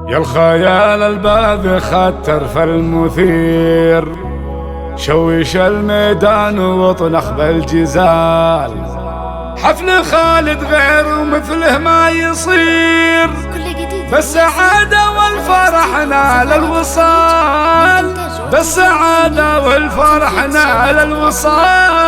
يا الخيال الباذخ الترف المثير، شوش الميدان واطنخ بالجزال. حفل خالد غير مثله ما يصير، بالسعادة والفرح نال الوصال، بالسعادة والفرح نال الوصال.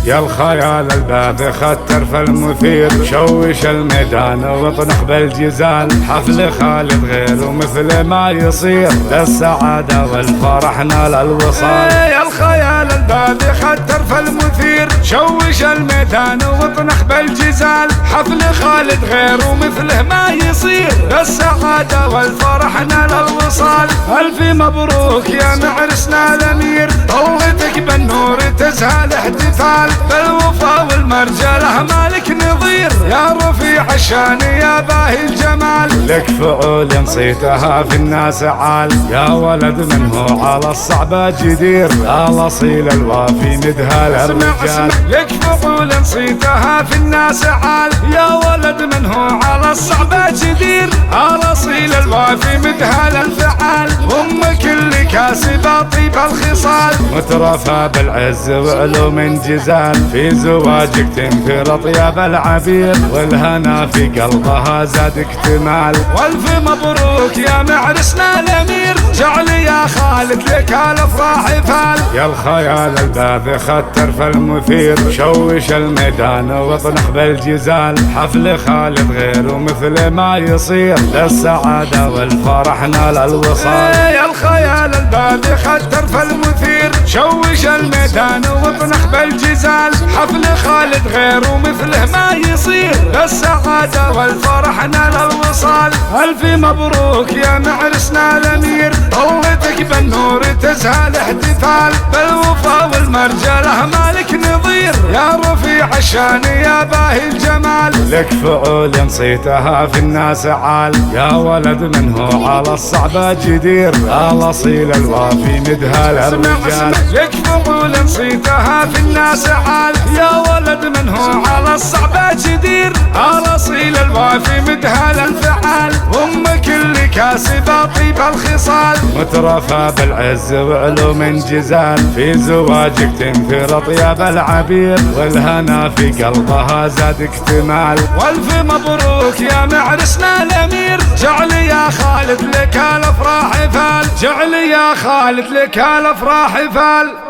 يا الخيال الباذخ الترف المثير، شوش الميدان واطنخ بالجزال. حفل خالد غير مثل ما يصير، للسعادة والفرح نال الوصال. يا الخيال الباذخ الترف المثير، شوش الميدان واطنخ بالجزال. حفل خالد غير مثله ما يصير، للسعادة والفرح نال الوصال. ألف مبروك يا معرسنا الأمير، طلتك بالنور تزهى الاحتفال. بالوفا والمرجله مالك نظير، يا رفيع الشان يا باهي الجمال. لك فعول نصيتها في الناس عال، يا ولد من هو على الصعبة جدير. الاصيل الوافي مدها للرجال. لك فعول نصيتها في الناس عال، يا ولد من هو على الصعبة جدير. الاصيل الوافي مدها للفعال، امك اللي كاسبة طيب الخصال. مترفة بالعز وعلوم جزال، في زواجك تنثر اطيب العبير. والهنا في قلبها زاد اكتمال. والف مبروك يا معرسنا الامير، جعل يا خالد لك الافراح فال. يا الخيال الباذخ الترف المثير، شوش الميدان واطنخ بالجزال. حفل خالد غير مثل ما يصير، للسعادة والفرح نال الوصال. يا الخيال الباذخ الترف المثير، شوش الميدان واطنخ بالجزال. حفل خالد غير مثله ما يصير، للسعادة والفرح نال الوصال. ألف مبروك يا معرسنا الأمير، طلتك بالنور تزهى الاحتفال. بالوفا والمرجله مالك نظير، يا رفيع الشان يا باهي الجمال. لك فعول نصيتها في الناس عال، يا ولد من هو على الصعبة جدير. الاصيل الوافي مدها للرجال. لك فعول نصيتها في الناس عال، يا ولد من هو على الصعبة جدير. الاصيل الوافي مدها للفعال، امك اللي كاسبة طيب الخصال. مترفة بالعز وعلوم جزال، في زواجك تنثر اطيب العبير. والهنا في قلبها زاد اكتمال. والف مبروك يا معرسنا الامير، جعل يا خالد لك الافراح فال. جعل يا خالد لك الافراح فال.